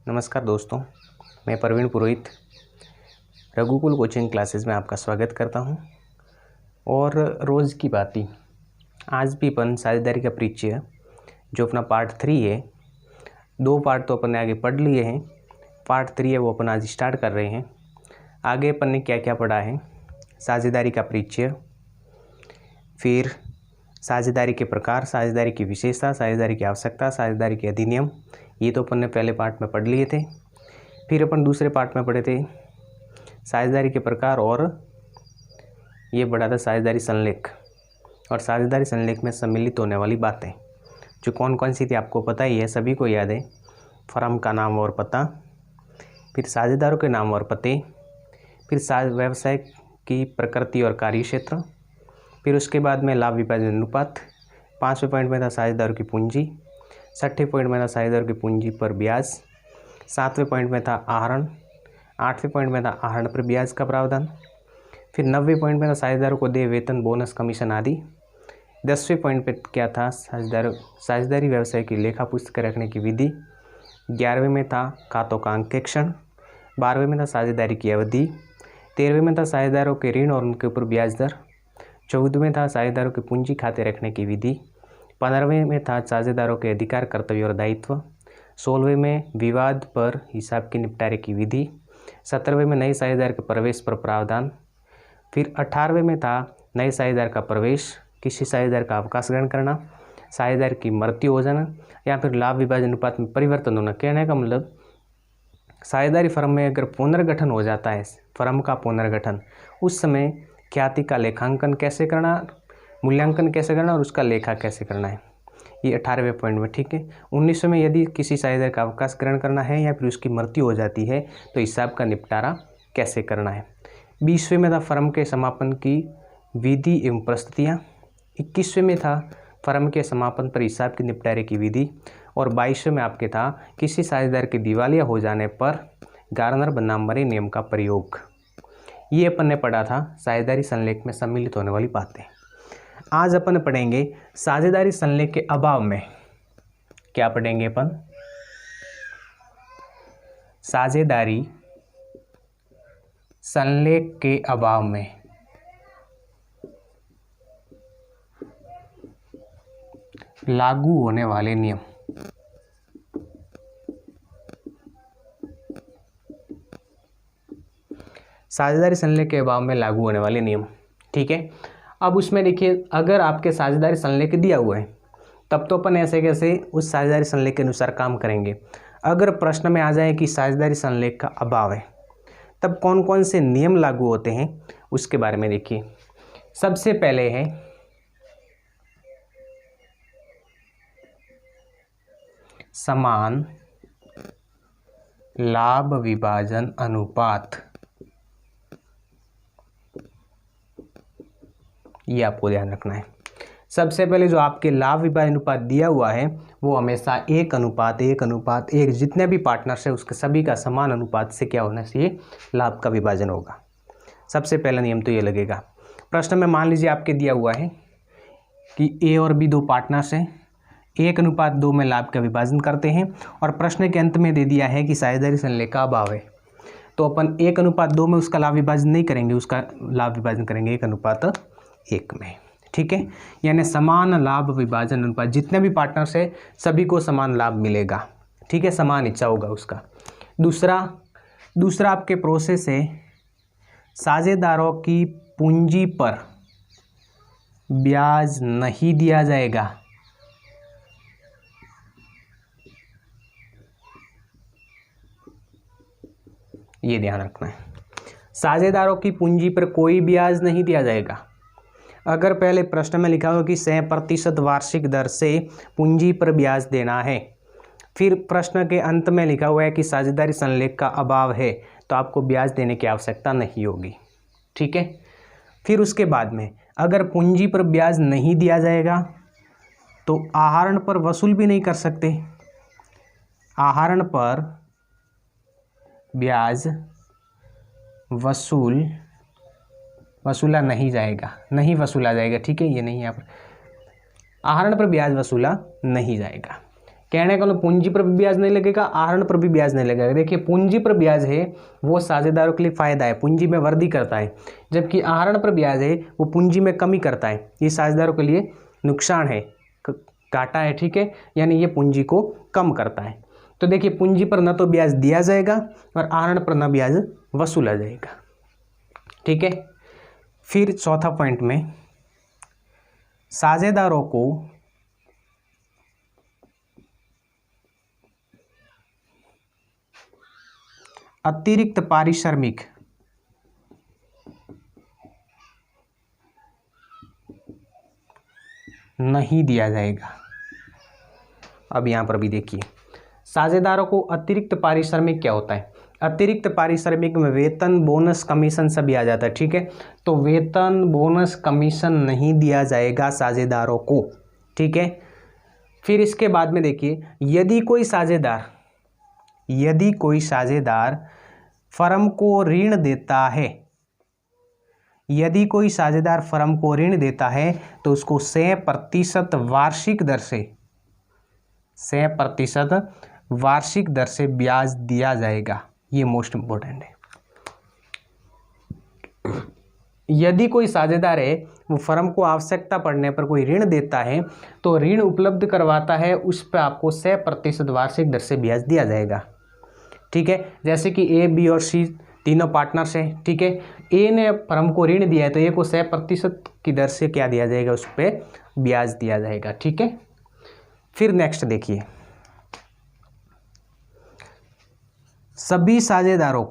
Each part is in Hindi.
नमस्कार दोस्तों, मैं प्रवीण पुरोहित रघुकुल कोचिंग क्लासेस में आपका स्वागत करता हूं। और रोज़ की बातें आज भी अपन साझेदारी का परिचय जो अपना पार्ट 3 है, 2 पार्ट तो अपन ने आगे पढ़ लिए हैं। पार्ट 3 है वो अपन आज स्टार्ट कर रहे हैं। आगे अपन ने क्या क्या पढ़ा है, साझेदारी का परिचय, फिर साझेदारी के प्रकार, साझेदारी की विशेषता, साझेदारी की आवश्यकता, साझेदारी के अधिनियम, ये तो अपन ने पहले पार्ट में पढ़ लिए थे। फिर अपन दूसरे पार्ट में पढ़े थे साझेदारी के प्रकार और ये पढ़ा था साझेदारी संलेख और साझेदारी संलेख में सम्मिलित होने वाली बातें जो कौन कौन सी थी आपको पता ही है, सभी को याद है। फर्म का नाम और पता, फिर साझेदारों के नाम और पते, फिर व्यवसाय की प्रकृति और कार्यक्षेत्र, फिर उसके बाद में लाभ विभाजन अनुपात, 5वें पॉइंट में था साझेदारों की पूंजी, 6ठे पॉइंट में था साझेदारों की पूंजी पर ब्याज, 7वें पॉइंट में था आहरण, 8वें पॉइंट में था आहरण पर ब्याज का प्रावधान, फिर 90वें पॉइंट में था साझेदारों को देय वेतन, बोनस, कमीशन आदि। 10वें पॉइंट पे क्या था साझेदारी व्यवसाय की लेखा पुस्तक रखने की विधि। 11वें में था खातों का अंकेक्षण। 12वें में था साझेदारी की अवधि। 13वें में था साझेदारों के ऋण और उनके ऊपर ब्याज दर। 14वें में था साझेदारों के पूंजी खाते रखने की विधि। 15वें में था साझेदारों के अधिकार, कर्तव्य और दायित्व। 16वें में विवाद पर हिसाब के निपटारे की विधि। 17वें में नए साझेदार के प्रवेश पर प्रावधान। फिर 18वें में था नए साझेदार का प्रवेश, किसी साझेदार का अवकाश ग्रहण करना, साझेदार की मृत्यु हो जाना या फिर लाभ विभाजन अनुपात में परिवर्तन होना। कहने का मतलब साझेदारी फर्म में अगर पुनर्गठन हो जाता है, फर्म का पुनर्गठन, उस समय ख्याति का लेखांकन कैसे करना, मूल्यांकन कैसे करना और उसका लेखा कैसे करना है, ये 18वें पॉइंट में। ठीक है। 19वें में यदि किसी साझेदार का अवकाश ग्रहण करना है या फिर उसकी मृत्यु हो जाती है तो हिसाब का निपटारा कैसे करना है। 20वें में था फर्म के समापन की विधि एवं प्रस्तुतियाँ। 21वें में था फर्म के समापन पर हिसाब के निपटारे की विधि। और 22वें में आपके था किसी साझेदार के दिवालिया हो जाने पर गार्नर बनाम मरे नियम का प्रयोग। ये अपन ने पढ़ा था साझेदारी संलेख में सम्मिलित होने वाली बातें। आज अपन पढ़ेंगे साझेदारी संलेख के अभाव में। क्या पढ़ेंगे अपन? साझेदारी संलेख के अभाव में लागू होने वाले नियम। साझेदारी संलेख के अभाव में लागू होने वाले नियम। ठीक है। अब उसमें देखिए, अगर आपके साझेदारी संलेख दिया हुआ है तब तो अपन ऐसे कैसे उस साझेदारी संलेख के अनुसार काम करेंगे। अगर प्रश्न में आ जाए कि साझेदारी संलेख का अभाव है तब कौन कौन से नियम लागू होते हैं उसके बारे में देखिए। सबसे पहले है समान लाभ विभाजन अनुपात। ये आपको ध्यान रखना है। सबसे पहले जो आपके लाभ विभाजन अनुपात दिया हुआ है वो हमेशा 1:1:1, जितने भी पार्टनर्स है उसके सभी का समान अनुपात से क्या होना चाहिए, लाभ का विभाजन होगा। सबसे पहला नियम तो ये लगेगा। प्रश्न में मान लीजिए आपके दिया हुआ है कि ए और बी 2 पार्टनर्स हैं, 1:2 में लाभ का विभाजन करते हैं और प्रश्न के अंत में दे दिया है कि साझेदारी संलेख का अभाव है, तो अपन 1:2 में उसका लाभ विभाजन नहीं करेंगे, उसका लाभ विभाजन करेंगे 1:1 में। ठीक है। यानी समान लाभ विभाजन अनुपात, जितने भी पार्टनर्स है सभी को समान लाभ मिलेगा। ठीक है, समान हिस्सा होगा उसका। दूसरा आपके प्रोसेस है साझेदारों की पूंजी पर ब्याज नहीं दिया जाएगा। ये ध्यान रखना है, साझेदारों की पूंजी पर कोई ब्याज नहीं दिया जाएगा। अगर पहले प्रश्न में लिखा हो कि 100% वार्षिक दर से पूंजी पर ब्याज देना है, फिर प्रश्न के अंत में लिखा हुआ है कि साझेदारी संलेख का अभाव है, तो आपको ब्याज देने की आवश्यकता नहीं होगी। ठीक है। फिर उसके बाद में अगर पूंजी पर ब्याज नहीं दिया जाएगा तो आहरण पर वसूल भी नहीं कर सकते। आहरण पर ब्याज वसूला नहीं वसूला जाएगा। ठीक है, ये नहीं, यहाँ पर आहरण पर ब्याज वसूला नहीं जाएगा। कहने का मतलब पूंजी पर भी ब्याज नहीं लगेगा, आहरण पर भी ब्याज नहीं लगेगा। देखिए पूंजी पर ब्याज है वो साझेदारों के लिए फायदा है, पूंजी में वृद्धि करता है, जबकि आहरण पर ब्याज है वो पूंजी में कमी करता है, ये साझेदारों के लिए नुकसान है, घाटा है, ठीक है, यानी ये पूंजी को कम करता है। तो देखिए पूंजी पर न तो ब्याज दिया जाएगा और आहरण पर न ब्याज वसूला जाएगा, ठीक है। फिर चौथा पॉइंट में साझेदारों को अतिरिक्त पारिश्रमिक नहीं दिया जाएगा। अब यहां पर भी देखिए साझेदारों को अतिरिक्त पारिश्रमिक क्या होता है, अतिरिक्त पारिश्रमिक में वेतन, बोनस, कमीशन सभी आ जाता है, ठीक है। तो वेतन, बोनस, कमीशन नहीं दिया जाएगा साझेदारों को, ठीक है। फिर इसके बाद में देखिए यदि कोई साझेदार फर्म को ऋण देता है, यदि कोई साझेदार फर्म को ऋण देता है तो उसको 6% वार्षिक दर से 6% वार्षिक दर से ब्याज दिया जाएगा। ये मोस्ट इंपॉर्टेंट है। यदि कोई साझेदार है वो फर्म को आवश्यकता पड़ने पर कोई ऋण देता है तो ऋण उपलब्ध करवाता है, उस पर आपको 6% वार्षिक दर से ब्याज दिया जाएगा, ठीक है। जैसे कि ए, बी और सी तीनों पार्टनर्स हैं, ठीक है। ए ने फर्म को ऋण दिया है तो ए को 6% की दर से क्या दिया जाएगा, उस पर ब्याज दिया जाएगा, ठीक है। फिर नेक्स्ट देखिए सभी साझेदारों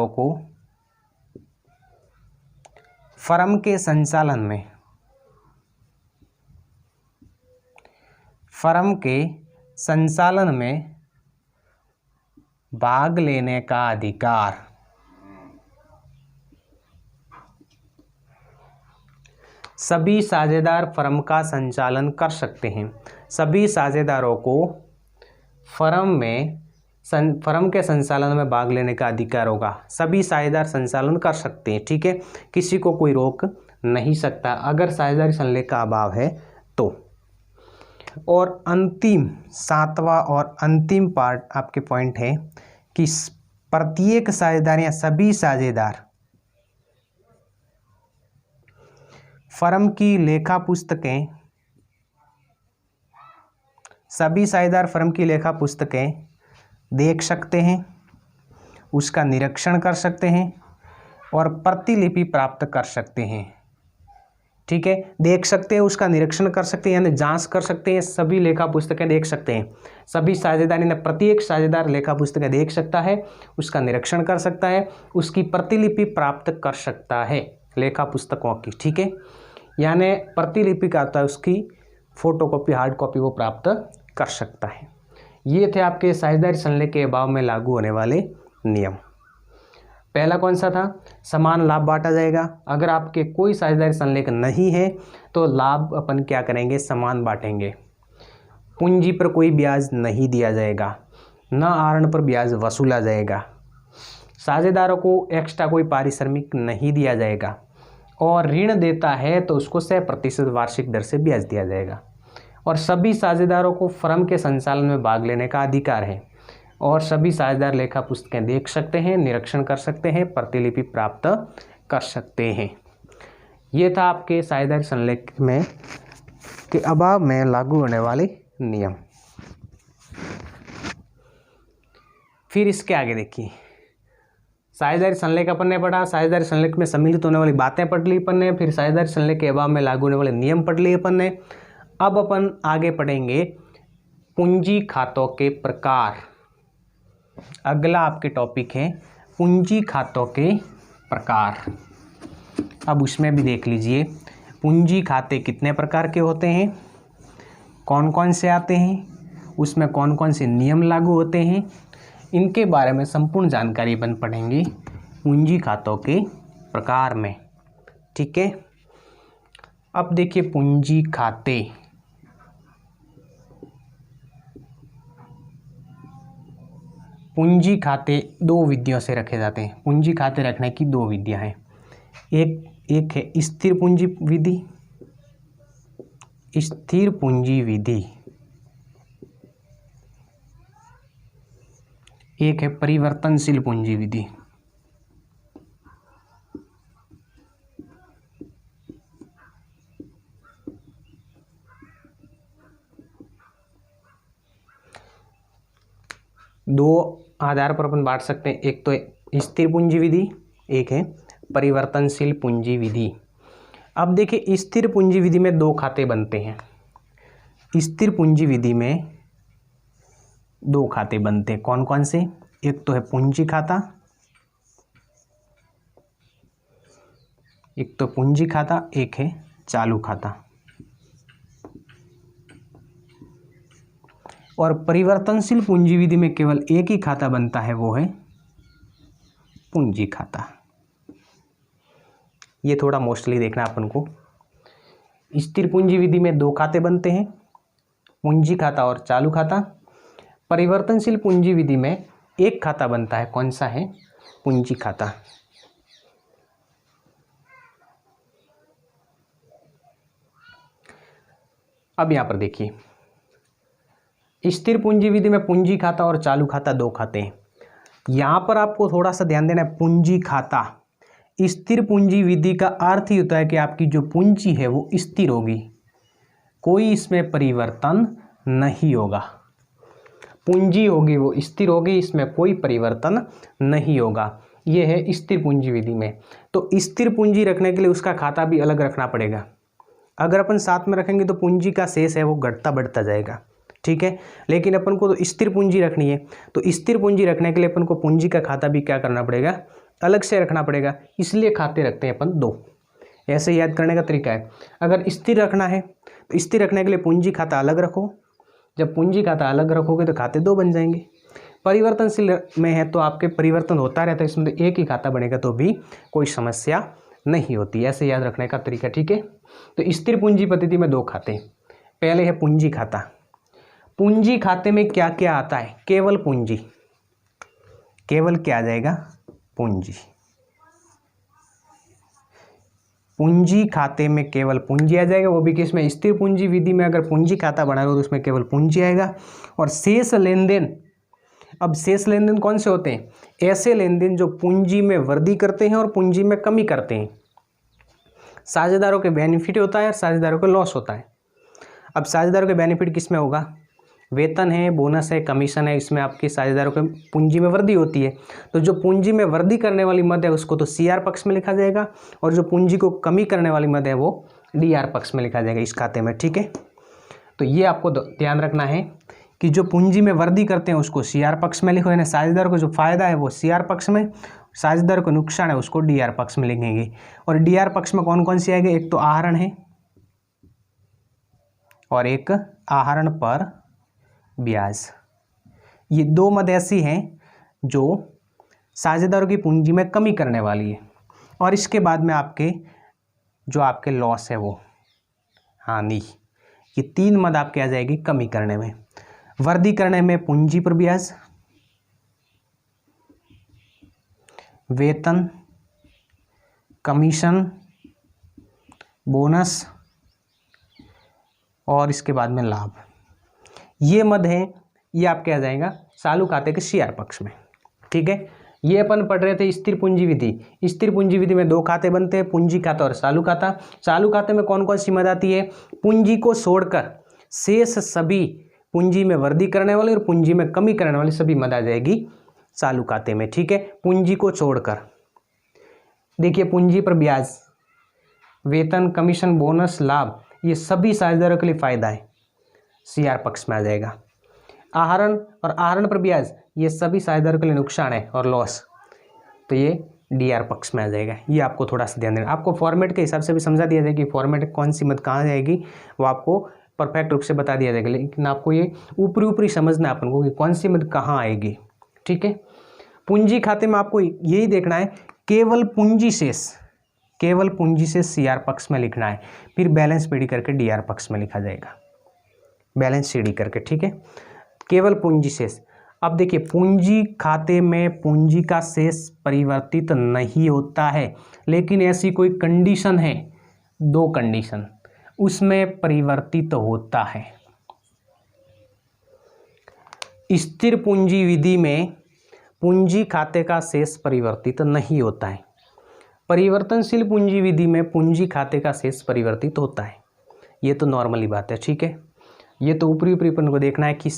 को फर्म के संचालन में भाग लेने का अधिकार सभी साझेदार फर्म का संचालन कर सकते हैं। सभी साझेदारों को फर्म के संचालन में भाग लेने का अधिकार होगा। सभी साझेदार संचालन कर सकते हैं, ठीक है, किसी को कोई रोक नहीं सकता अगर साझेदारी संलेख का अभाव है तो। और अंतिम 7वां और अंतिम पार्ट आपके पॉइंट है कि प्रत्येक साझेदार या सभी साझेदार फर्म की लेखा पुस्तकें देख सकते हैं, उसका निरीक्षण कर सकते हैं और प्रतिलिपि प्राप्त कर सकते हैं, ठीक है। देख सकते हैं, उसका निरीक्षण कर सकते हैं, यानी जांच कर सकते हैं, सभी लेखा पुस्तकें देख सकते हैं। सभी साझेदार यानी प्रत्येक साझेदार लेखा पुस्तकें देख सकता है, उसका निरीक्षण कर सकता है, उसकी प्रतिलिपि प्राप्त कर सकता है लेखा पुस्तकों की, ठीक है। यानी प्रतिलिपि का होता है उसकी फोटोकॉपी, हार्ड कॉपी वो प्राप्त कर सकता है। ये थे आपके साझेदारी संलेख के अभाव में लागू होने वाले नियम। पहला कौन सा था, समान लाभ बांटा जाएगा। अगर आपके कोई साझेदारी संलेख नहीं है तो लाभ अपन क्या करेंगे, समान बांटेंगे। पूंजी पर कोई ब्याज नहीं दिया जाएगा, न आहरण पर ब्याज वसूला जाएगा। साझेदारों को एक्स्ट्रा कोई पारिश्रमिक नहीं दिया जाएगा और ऋण देता है तो उसको 6% वार्षिक दर से ब्याज दिया जाएगा। और सभी साझेदारों को फर्म के संचालन में भाग लेने का अधिकार है और सभी साझेदार लेखा पुस्तकें देख सकते हैं, निरीक्षण कर सकते हैं, प्रतिलिपि प्राप्त कर सकते हैं। ये था आपके साझेदारी संलेख में के अभाव में लागू होने वाले नियम। फिर इसके आगे देखिए साझेदारी संलेख अपन ने पढ़ा, साझेदारी संलेख में सम्मिलित होने वाली बातें पढ़ ली अपन ने, फिर साझेदारी संलेख के अभाव में लागू होने वाले नियम पढ़ लिए अपन ने। अब अपन आगे पढ़ेंगे पूंजी खातों के प्रकार। अगला आपके टॉपिक है पूंजी खातों के प्रकार। अब उसमें भी देख लीजिए पूंजी खाते कितने प्रकार के होते हैं, कौन कौन से आते हैं, उसमें कौन कौन से नियम लागू होते हैं, इनके बारे में संपूर्ण जानकारी अपन पढ़ेंगे पूंजी खातों के प्रकार में, ठीक है। अब देखिए पूंजी खाते, पूंजी खाते दो विधियों से रखे जाते हैं। पूंजी खाते रखने की दो विधियां हैं, एक है स्थिर पूंजी विधि, स्थिर पूंजी विधि, एक है परिवर्तनशील पूंजी विधि। दो आधार पर अपन बांट सकते हैं, एक तो स्थिर पूंजी विधि, एक है परिवर्तनशील पूंजी विधि। अब देखिए स्थिर पूंजी विधि में दो खाते बनते हैं। स्थिर पूंजी विधि में दो खाते बनते हैं, कौन कौन से? एक तो है पूंजी खाता, एक तो पूंजी खाता, एक है चालू खाता। और परिवर्तनशील पूंजी विधि में केवल एक ही खाता बनता है, वो है पूंजी खाता। ये थोड़ा मोस्टली देखना अपन को। स्थिर पूंजी विधि में दो खाते बनते हैं, पूंजी खाता और चालू खाता। परिवर्तनशील पूंजी विधि में एक खाता बनता है, कौन सा है? पूंजी खाता। अब यहां पर देखिए, स्थिर पूंजी विधि में पूंजी खाता और चालू खाता दो खाते हैं। यहां पर आपको थोड़ा सा ध्यान देना है, पूंजी खाता। स्थिर पूंजी विधि का अर्थ ही होता है कि आपकी जो पूंजी है वो स्थिर होगी, कोई इसमें परिवर्तन नहीं होगा। पूंजी होगी वो स्थिर होगी, इसमें कोई परिवर्तन नहीं होगा। ये है स्थिर पूंजी विधि में। तो स्थिर पूंजी रखने के लिए उसका खाता भी अलग रखना पड़ेगा। अगर अपन साथ में रखेंगे तो पूंजी का शेष है वो घटता बढ़ता जाएगा, ठीक है। लेकिन अपन को तो स्थिर पूंजी रखनी है, तो स्थिर पूंजी रखने के लिए अपन को पूंजी का खाता भी क्या करना पड़ेगा? अलग से रखना पड़ेगा। इसलिए खाते रखते हैं अपन दो। ऐसे याद करने का तरीका है। अगर स्थिर रखना है तो स्थिर रखने के लिए पूंजी खाता अलग रखो। जब पूंजी खाता अलग रखोगे तो खाते दो बन जाएंगे। परिवर्तनशील में है तो आपके परिवर्तन होता रहता है, इसमें तो एक ही खाता बनेगा तो भी कोई समस्या नहीं होती। ऐसे याद रखने का तरीका, ठीक है। तो स्थिर पूंजी पद्धति में दो खाते। पहले है पूंजी खाता। पूंजी खाते में क्या क्या आता है? केवल पूंजी। केवल क्या आ जाएगा? पूंजी। पूंजी खाते में केवल पूंजी आ जाएगा, वो भी किसमें? स्थिर पूंजी विधि में अगर पूंजी खाता बनाओगे तो उसमें केवल पूंजी आएगा। और शेष लेन देन, अब शेष लेन देन कौन से होते हैं? ऐसे लेन देन जो पूंजी में वृद्धि करते हैं और पूंजी में कमी करते हैं। साझेदारों के बेनिफिट होता है और साझेदारों को लॉस होता है। अब साझेदारों के बेनिफिट किस में होगा? वेतन है, बोनस है, कमीशन है, इसमें आपकी साझेदारों के पूंजी में वृद्धि होती है। तो जो पूंजी में वृद्धि करने वाली मद है उसको तो सीआर पक्ष में लिखा जाएगा, और जो पूंजी को कमी करने वाली मद है वो डीआर पक्ष में लिखा जाएगा इस खाते में, ठीक है। तो ये आपको ध्यान रखना है कि जो पूंजी में वृद्धि करते हैं उसको सीआर पक्ष में लिखो, यानी साझेदार को जो फायदा है वो सीआर पक्ष में, साझेदार को नुकसान है उसको डीआर पक्ष में लिखेंगे। और डीआर पक्ष में कौन कौन सी आएगी? एक तो आहरण है और एक आहरण पर ब्याज। ये दो मद ऐसी हैं जो साझेदारों की पूंजी में कमी करने वाली है। और इसके बाद में आपके लॉस है वो हानि। ये तीन मद आपके आ जाएगी कमी करने में। वृद्धि करने में पूंजी पर ब्याज, वेतन, कमीशन, बोनस और इसके बाद में लाभ। ये मद है, ये आपके आ जाएगा चालू खाते के सीआर पक्ष में, ठीक है। ये अपन पढ़ रहे थे स्थिर पूंजी विधि। स्थिर पूंजी विधि में दो खाते बनते हैं, पूंजी खाता और चालू खाता। चालू खाते में कौन कौन सी मद आती है? पूंजी को छोड़कर शेष सभी पूंजी में वृद्धि करने वाली और पूंजी में कमी करने वाली सभी मद आ जाएगी चालू खाते में, ठीक है। पूंजी को छोड़कर देखिए, पूंजी पर ब्याज, वेतन, कमीशन, बोनस, लाभ, ये सभी साझेदारों के लिए फायदा है, सीआर पक्ष में आ जाएगा। आहरण और आहरण पर ब्याज, ये सभी साझेदारों के लिए नुकसान है और लॉस, तो ये डीआर पक्ष में आ जाएगा। ये आपको थोड़ा सा ध्यान देना। आपको फॉर्मेट के हिसाब से भी समझा दिया जाएगा कि फॉर्मेट कौन सी मद कहाँ जाएगी, वो आपको परफेक्ट रूप से बता दिया जाएगा। लेकिन आपको ये ऊपरी ऊपरी समझना है अपन को कि कौन सी मद कहाँ आएगी, ठीक है। पूंजी खाते में आपको यही देखना है, केवल पूंजी शेष, केवल पूंजी शेष सीआर पक्ष में लिखना है, फिर बैलेंस पीडी करके डीआर पक्ष में लिखा जाएगा, बैलेंस सीडी करके, ठीक है। केवल पूंजी शेष। अब देखिए, पूंजी खाते में पूंजी का शेष परिवर्तित नहीं होता है, लेकिन ऐसी कोई कंडीशन है, दो कंडीशन। उसमें परिवर्तित होता है। स्थिर पूंजी विधि में पूंजी खाते का शेष परिवर्तित नहीं होता है। परिवर्तनशील पूंजी विधि में पूंजी खाते का शेष परिवर्तित होता है। ये तो नॉर्मली बात है, ठीक है। ये तो ऊपरी ऊपरी अपन को देखना है कि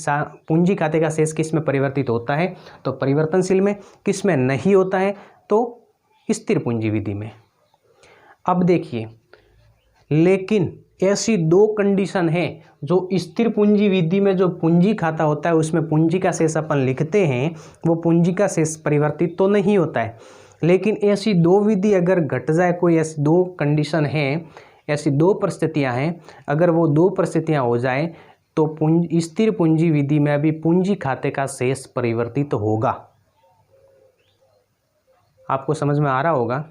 पूंजी खाते का शेष किस में परिवर्तित होता है, तो परिवर्तनशील में, किस में नहीं होता है तो स्थिर पूंजी विधि में। अब देखिए, लेकिन ऐसी दो कंडीशन है जो स्थिर पूंजी विधि में जो पूंजी खाता होता है उसमें पूंजी का शेष अपन लिखते हैं, वो पूंजी का शेष परिवर्तित तो नहीं होता है। लेकिन ऐसी दो विधि अगर घट जाए, कोई ऐसी दो कंडीशन है, ऐसी दो परिस्थितियां हैं, अगर वो दो परिस्थितियां हो जाए तो स्थिर पूंजी विधि में भी पूंजी खाते का शेष परिवर्तित होगा। आपको समझ में आ रहा होगा।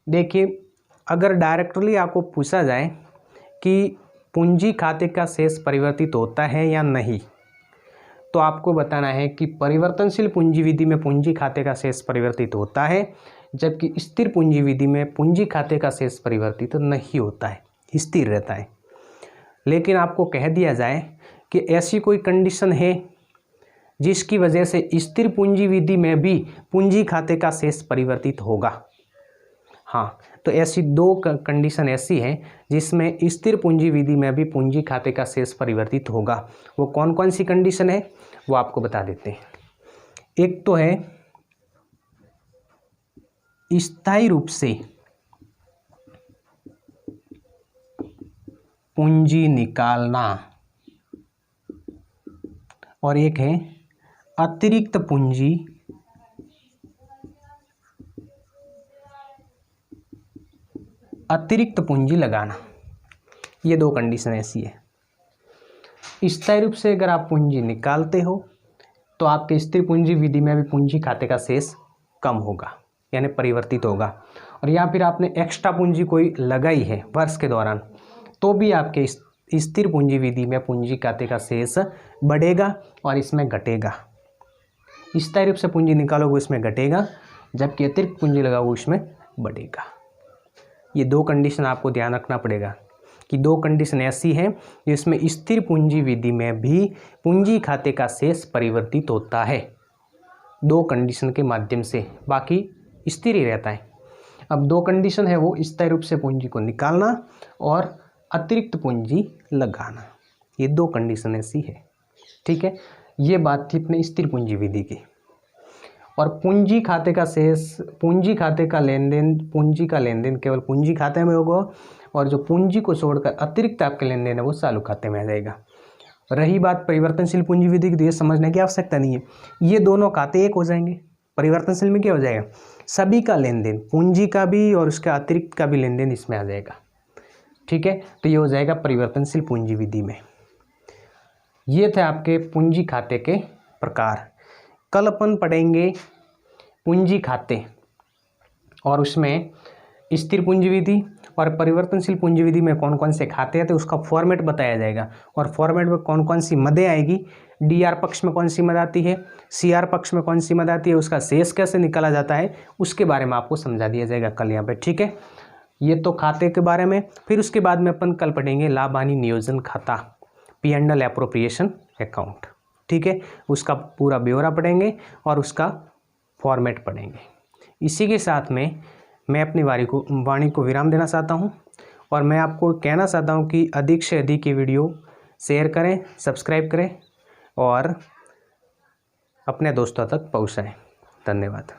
देखिए, अगर डायरेक्टली आपको पूछा जाए कि पूंजी खाते का शेष परिवर्तित होता है या नहीं, तो आपको बताना है कि परिवर्तनशील पूंजी विधि में पूंजी खाते का शेष परिवर्तित होता है, जबकि स्थिर पूंजी विधि में पूंजी खाते का शेष परिवर्तित नहीं होता है, स्थिर रहता है। लेकिन आपको कह दिया जाए कि ऐसी कोई कंडीशन है जिसकी वजह से स्थिर पूंजी विधि में भी पूंजी खाते का शेष परिवर्तित होगा। हाँ, तो ऐसी दो कंडीशन ऐसी हैं जिसमें स्थिर पूंजी विधि में भी पूंजी खाते का शेष परिवर्तित होगा। वो कौन कौन सी कंडीशन है वो आपको बता देते हैं। एक तो है स्थायी रूप से पूंजी निकालना, और एक है अतिरिक्त पूंजी लगाना। ये दो कंडीशन ऐसी है। स्थायी रूप से अगर आप पूंजी निकालते हो तो आपके स्थिर पूंजी विधि में भी पूंजी खाते का शेष कम होगा, यानी परिवर्तित होगा। और या फिर आपने एक्स्ट्रा पूंजी कोई लगाई है वर्ष के दौरान, तो भी आपके स्थिर पूंजी विधि में पूंजी खाते का शेष बढ़ेगा और इसमें घटेगा। स्थायी रूप से पूंजी निकालोगे इसमें घटेगा, जबकि अतिरिक्त पूंजी लगाओगे इसमें बढ़ेगा। ये दो कंडीशन आपको ध्यान रखना पड़ेगा कि दो कंडीशन ऐसी हैं जिसमें स्थिर पूंजी विधि में भी पूंजी खाते का शेष परिवर्तित होता है, दो कंडीशन के माध्यम से, बाकी स्थिर ही रहता है। अब दो कंडीशन है वो स्थायी रूप से पूंजी को निकालना और अतिरिक्त पूंजी लगाना। ये दो कंडीशन ऐसी है, ठीक है। ये बात थी अपने स्थिर पूंजी विधि की। और पूंजी खाते का शेष, पूंजी खाते का लेन देन, पूंजी का लेन देन केवल पूंजी खाते में होगा, और जो पूंजी को छोड़कर अतिरिक्त आपके लेन देन है वो चालू खाते में आ जाएगा। रही बात परिवर्तनशील पूंजी विधि की, तो ये समझने की आवश्यकता नहीं है, ये दोनों खाते एक हो जाएंगे। परिवर्तनशील में क्या हो जाएगा, सभी का लेन देन, पूंजी का भी और उसका अतिरिक्त का भी लेन देन इसमें आ जाएगा, ठीक है। तो ये हो जाएगा परिवर्तनशील पूंजी विधि में। ये थे आपके पूंजी खाते के प्रकार। कल अपन पढ़ेंगे पूंजी खाते और उसमें स्थिर पूंजी विधि और परिवर्तनशील पूंजी विधि में कौन कौन से खाते आते हैं उसका फॉर्मेट बताया जाएगा, और फॉर्मेट में कौन कौन सी मदें आएगी, डीआर पक्ष में कौन सी मद आती है, सीआर पक्ष में कौन सी मद आती है, उसका शेष कैसे निकाला जाता है, उसके बारे में आपको समझा दिया जाएगा कल यहाँ पे, ठीक है। ये तो खाते के बारे में। फिर उसके बाद में अपन कल पढ़ेंगे लाभ हानि नियोजन खाता, P&L एप्रोप्रिएशन अकाउंट, ठीक है। उसका पूरा ब्यौरा पढ़ेंगे और उसका फॉर्मेट पढ़ेंगे। इसी के साथ में मैं अपनी वाणी को विराम देना चाहता हूं, और मैं आपको कहना चाहता हूं कि अधिक से अधिक ये वीडियो शेयर करें, सब्सक्राइब करें और अपने दोस्तों तक पहुंचाएं। धन्यवाद।